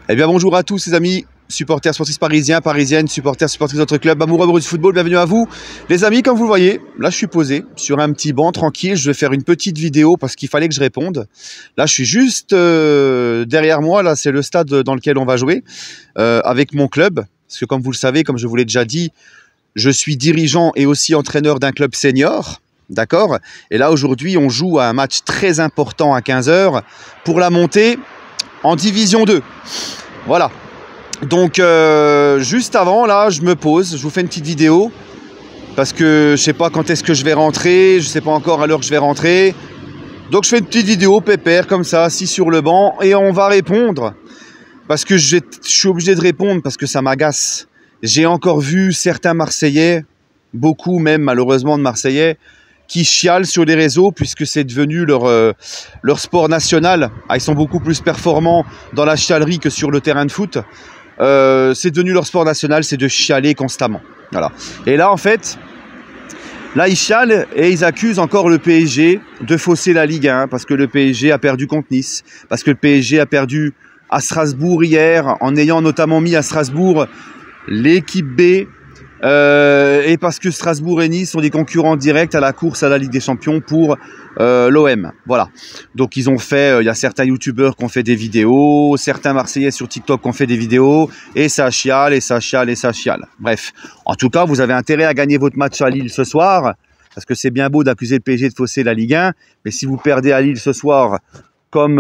Eh bien bonjour à tous les amis, supporters sportifs parisiens, parisiennes, supportrices d'autres clubs, amoureux du football, bienvenue à vous. Les amis, comme vous le voyez, là je suis posé sur un petit banc tranquille, je vais faire une petite vidéo parce qu'il fallait que je réponde. Là je suis juste derrière moi, là c'est le stade dans lequel on va jouer avec mon club. Parce que comme vous le savez, comme je vous l'ai déjà dit, je suis dirigeant et aussi entraîneur d'un club senior. D'accord? Et là aujourd'hui on joue à un match très important à 15 h pour la montée en division 2. Voilà. Donc juste avant là je me pose, je vous fais une petite vidéo parce que je sais pas quand est-ce que je vais rentrer, je sais pas encore à l'heure que je vais rentrer. Donc je fais une petite vidéo pépère comme ça, assis sur le banc et on va répondre parce que je suis obligé de répondre parce que ça m'agace. J'ai encore vu certains Marseillais, beaucoup même malheureusement de Marseillais, qui chialent sur les réseaux puisque c'est devenu leur sport national. Ah, ils sont beaucoup plus performants dans la chialerie que sur le terrain de foot. C'est devenu leur sport national, c'est de chialer constamment. Voilà. Et là, en fait, là, ils chialent et ils accusent encore le PSG de fausser la Ligue 1 parce que le PSG a perdu contre Nice, parce que le PSG a perdu à Strasbourg hier en ayant notamment mis à Strasbourg l'équipe B. Et parce que Strasbourg et Nice sont des concurrents directs à la course à la Ligue des Champions pour l'OM. Voilà. Donc ils ont fait, il y a certains youtubeurs qui ont fait des vidéos, certains Marseillais sur TikTok qui ont fait des vidéos, et ça chiale, et ça chiale, et ça chiale. Bref, en tout cas, vous avez intérêt à gagner votre match à Lille ce soir, parce que c'est bien beau d'accuser le PSG de fausser la Ligue 1, mais si vous perdez à Lille ce soir, comme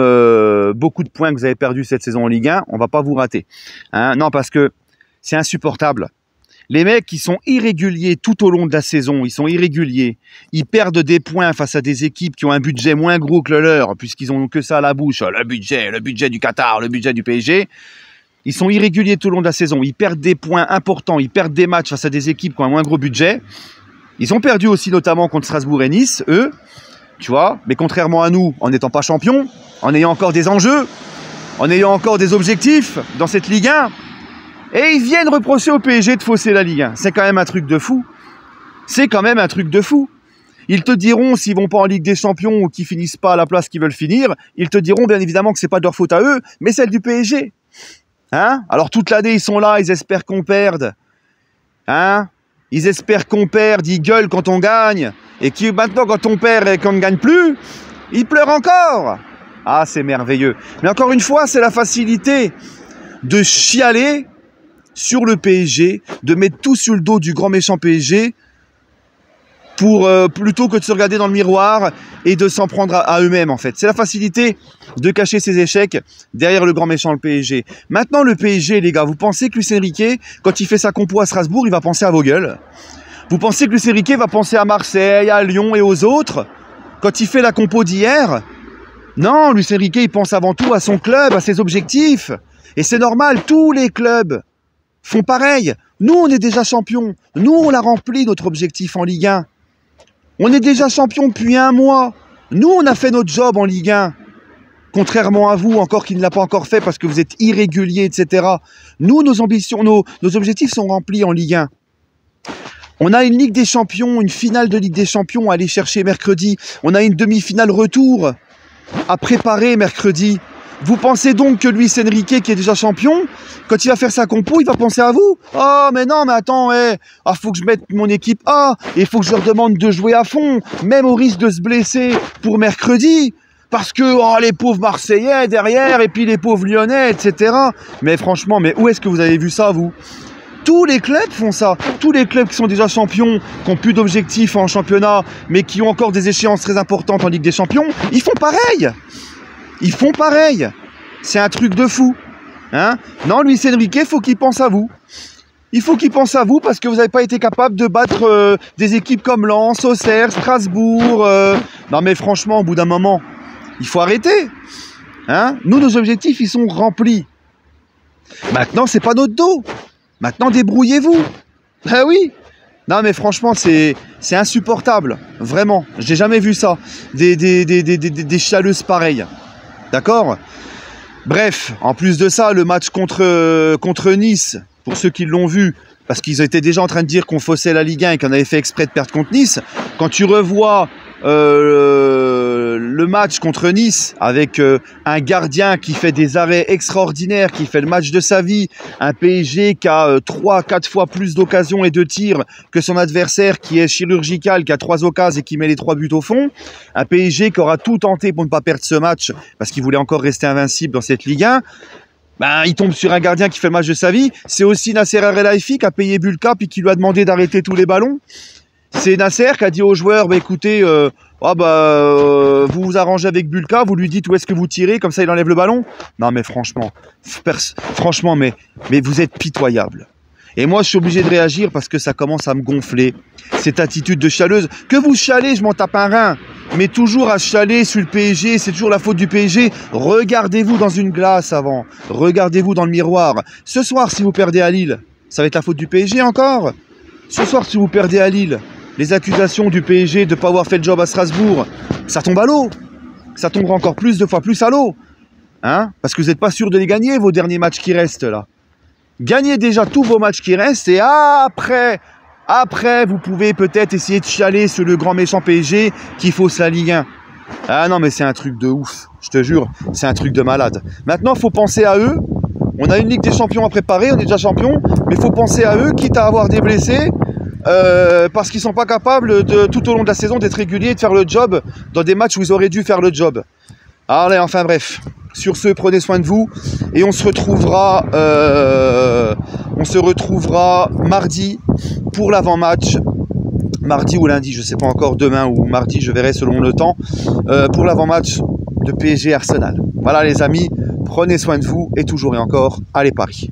beaucoup de points que vous avez perdus cette saison en Ligue 1, on va pas vous rater. Hein? Non, parce que c'est insupportable. Les mecs qui sont irréguliers tout au long de la saison, ils sont irréguliers. Ils perdent des points face à des équipes qui ont un budget moins gros que le leur, puisqu'ils ont que ça à la bouche. Le budget du Qatar, le budget du PSG. Ils sont irréguliers tout au long de la saison. Ils perdent des points importants, ils perdent des matchs face à des équipes qui ont un moins gros budget. Ils ont perdu aussi notamment contre Strasbourg et Nice, eux. Tu vois, mais contrairement à nous, en n'étant pas champions, en ayant encore des enjeux, en ayant encore des objectifs dans cette Ligue 1, et ils viennent reprocher au PSG de fausser la Ligue 1. C'est quand même un truc de fou. C'est quand même un truc de fou. Ils te diront, s'ils vont pas en Ligue des Champions ou qu'ils finissent pas à la place qu'ils veulent finir, ils te diront bien évidemment que c'est pas de leur faute à eux, mais celle du PSG. Hein? Alors toute l'année, ils sont là, ils espèrent qu'on perde. Hein? Ils espèrent qu'on perde, ils gueulent quand on gagne. Et qui maintenant, quand on perd et qu'on ne gagne plus, ils pleurent encore. Ah, c'est merveilleux. Mais encore une fois, c'est la facilité de chialer sur le PSG, de mettre tout sur le dos du grand méchant PSG pour plutôt que de se regarder dans le miroir et de s'en prendre à eux-mêmes en fait. C'est la facilité de cacher ses échecs derrière le grand méchant le PSG. Maintenant le PSG les gars, vous pensez que Luis Enrique, quand il fait sa compo à Strasbourg, il va penser à vos gueules? Vous pensez que Luis Enrique va penser à Marseille, à Lyon et aux autres quand il fait la compo d'hier? Non, Luis Enrique il pense avant tout à son club, à ses objectifs. Et c'est normal, tous les clubs font pareil. Nous, on est déjà champions. Nous, on a rempli notre objectif en Ligue 1. On est déjà champions depuis un mois. Nous, on a fait notre job en Ligue 1. Contrairement à vous, encore qui ne l'a pas encore fait parce que vous êtes irréguliers, etc. Nous, nos ambitions, nos objectifs sont remplis en Ligue 1. On a une Ligue des Champions, une finale de Ligue des Champions à aller chercher mercredi. On a une demi-finale retour à préparer mercredi. Vous pensez donc que Luis Enrique, qui est déjà champion, quand il va faire sa compo, il va penser à vous? Oh, mais non, mais attends, faut que je mette mon équipe A, et il faut que je leur demande de jouer à fond, même au risque de se blesser pour mercredi, parce que les pauvres Marseillais derrière, et puis les pauvres Lyonnais, etc. Mais franchement, mais où est-ce que vous avez vu ça, vous? Tous les clubs font ça. Tous les clubs qui sont déjà champions, qui n'ont plus d'objectifs en championnat, mais qui ont encore des échéances très importantes en Ligue des Champions, ils font pareil. Ils font pareil. C'est un truc de fou. Hein? Non, Luis Enrique, il faut qu'il pense à vous. Il faut qu'il pense à vous parce que vous n'avez pas été capable de battre des équipes comme Lens, Auxerre, Strasbourg. Non mais franchement, au bout d'un moment, il faut arrêter. Hein? Nous, nos objectifs, ils sont remplis. Maintenant, c'est pas notre dos. Maintenant, débrouillez-vous. Ah oui. Non mais franchement, c'est insupportable. Vraiment. J'ai jamais vu ça. Des chialeuses pareilles. D'accord? Bref, en plus de ça, le match contre Nice, pour ceux qui l'ont vu, parce qu'ils étaient déjà en train de dire qu'on faussait la Ligue 1 et qu'on avait fait exprès de perdre contre Nice, quand tu revois le match contre Nice avec un gardien qui fait des arrêts extraordinaires, qui fait le match de sa vie, un PSG qui a 3-4 fois plus d'occasions et de tirs que son adversaire qui est chirurgical, qui a 3 occasions et qui met les 3 buts au fond, un PSG qui aura tout tenté pour ne pas perdre ce match parce qu'il voulait encore rester invincible dans cette Ligue 1. Ben, il tombe sur un gardien qui fait le match de sa vie. C'est aussi Nasser El-Khelaifi qui a payé Bulka puis qui lui a demandé d'arrêter tous les ballons. C'est Nasser qui a dit aux joueurs, bah, écoutez, vous vous arrangez avec Bulka, vous lui dites où est-ce que vous tirez, comme ça il enlève le ballon. Non mais franchement, mais vous êtes pitoyable. Et moi je suis obligé de réagir parce que ça commence à me gonfler. Cette attitude de chialeuse. Que vous chialez, je m'en tape un rein. Mais toujours à chialer sur le PSG, c'est toujours la faute du PSG. Regardez-vous dans une glace avant. Regardez-vous dans le miroir. Ce soir, si vous perdez à Lille, ça va être la faute du PSG encore. Ce soir, si vous perdez à Lille, les accusations du PSG de ne pas avoir fait le job à Strasbourg, ça tombe à l'eau. Ça tombera encore plus, 2 fois plus à l'eau. Hein? Parce que vous n'êtes pas sûr de les gagner, vos derniers matchs qui restent là. Gagnez déjà tous vos matchs qui restent et après, vous pouvez peut-être essayer de chialer sur le grand méchant PSG qui fausse la Ligue 1. Ah non, mais c'est un truc de ouf, je te jure, c'est un truc de malade. Maintenant, il faut penser à eux. On a une Ligue des Champions à préparer, on est déjà champion, mais il faut penser à eux, quitte à avoir des blessés, parce qu'ils ne sont pas capables, tout au long de la saison, d'être réguliers et de faire le job dans des matchs où ils auraient dû faire le job. Allez, enfin bref. Sur ce, prenez soin de vous et on se retrouvera mardi pour l'avant-match. Mardi ou lundi, je ne sais pas encore, demain ou mardi, je verrai selon le temps, pour l'avant-match de PSG Arsenal. Voilà les amis, prenez soin de vous et toujours et encore, allez Paris.